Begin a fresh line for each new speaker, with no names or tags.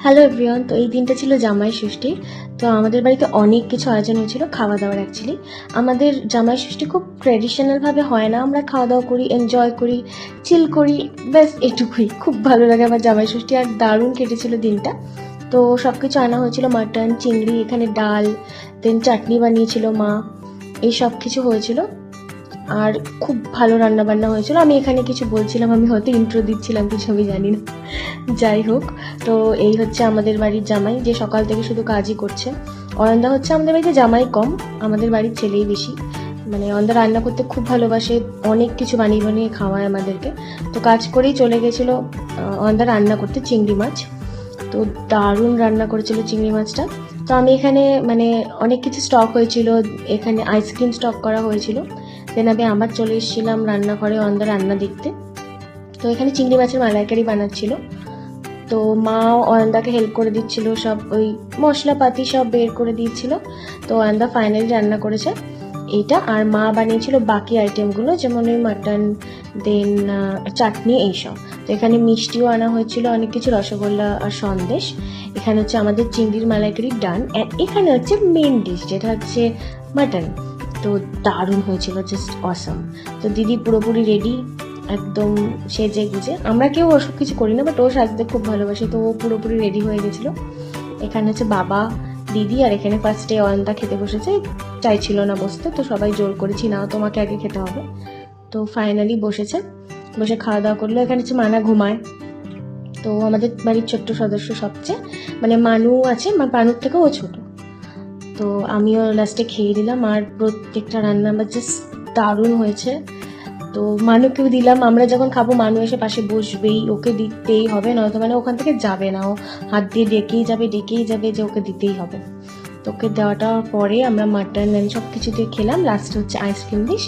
Hello everyone. তো এই দিনটা ছিল জামাই ষষ্ঠী। তো আমাদের বাড়িতে অনেক কিছু আয়োজন হয়েছিল খাওয়া দাওয়ার। অ্যাকচুয়ালি আমাদের জামাই ষষ্ঠী খুব ট্র্যাডিশনালভাবে হয় না, আমরা খাওয়া দাওয়া করি, এনজয় করি, চিল করি, ব্যাস এটুকুই। খুব ভালো লাগে আমার জামাই ষষ্ঠী, আর দারুণ কেটেছিল দিনটা। তো সব কিছু আনা হয়েছিল, মাটন, চিংড়ি, এখানে ডাল, দেন চাটনি বানিয়েছিল মা, এই সব কিছু হয়েছিল। আর খুব ভালো রান্না বান্না হয়েছিল। আমি এখানে কিছু বলছিলাম, আমি হয়তো ইন্ট্রো দিচ্ছিলাম কিছু, আমি জানি না। যাই হোক, তো এই হচ্ছে আমাদের বাড়ির জামাই, যে সকাল থেকে শুধু কাজই করছে। অয়নদা হচ্ছে আমাদের বাড়িতে জামাই কম, আমাদের বাড়ির ছেলেই বেশি। মানে অয়নদা রান্না করতে খুব ভালোবাসে, অনেক কিছু বানিয়ে বানিয়ে খাওয়ায় আমাদেরকে। তো কাজ করেই চলে গেছিলো অয়নদা রান্না করতে চিংড়ি মাছ। তো দারুণ রান্না করেছিল চিংড়ি মাছটা। তো আমি এখানে মানে অনেক কিছু স্টক হয়েছিল, এখানে আইসক্রিম স্টক করা হয়েছিল। দেন আমি আবার চলে এসেছিলাম রান্নাঘরে অয়নদা রান্না দেখতে। তো এখানে চিংড়ি মাছের মালাইকারি বানাচ্ছিল। তো মা অয়নদাকে হেল্প করে দিচ্ছিল, সব ওই মশলাপাতি সব বের করে দিচ্ছিল। তো অয়নদা ফাইনালি রান্না করেছে এইটা, আর মা বানিয়েছিল বাকি আইটেমগুলো, যেমন ওই মাটন, দেন চাটনি, এইসব। তো এখানে মিষ্টিও আনা হয়েছিল, অনেক কিছু, রসগোল্লা আর সন্দেশ। এখানে হচ্ছে আমাদের চিংড়ির মালাইকারি ডান, এখানে হচ্ছে মেন ডিশ যেটা হচ্ছে মাটন। তো দারুণ হয়েছিল, জাস্ট অসাম। তো দিদি পুরোপুরি রেডি, একদম সেজে গুজে। আমরা কেউ ওসব কিছু করি না, বাট ও সাজতে খুব ভালোবাসে, তো ও পুরোপুরি রেডি হয়ে গেছিলো। এখানে হচ্ছে বাবা, দিদি, আর এখানে ফার্স্টে অয়নদা খেতে বসেছে, চাইছিল না বসতে, তো সবাই জোর করেছি, না তোমাকে আগে খেতে হবে। তো ফাইনালি বসেছে, বসে খাওয়া দাওয়া করলো। এখানে হচ্ছে মানা ঘুমায়। তো আমাদের বাড়ির ছোট্ট সদস্য সবচেয়ে, মানে মানু আছে, মানুর থেকেও ও ছোট। তো আমিও লাস্টে খেয়ে দিলাম, আর প্রত্যেকটা রান্না আমার জাস্ট দারুণ হয়েছে। তো মানুকেও দিলাম, আমরা যখন খাবো মানু এসে পাশে বসবেই, ওকে দিতেই হবে, নয়তো মানে ওখান থেকে যাবে না, ও হাত দিয়ে ডেকেই যাবে যে ওকে দিতেই হবে। তো ওকে দেওয়াটার পরে আমরা মাটন সব কিছু দিয়ে খেলাম, লাস্টে হচ্ছে আইসক্রিম দিয়ে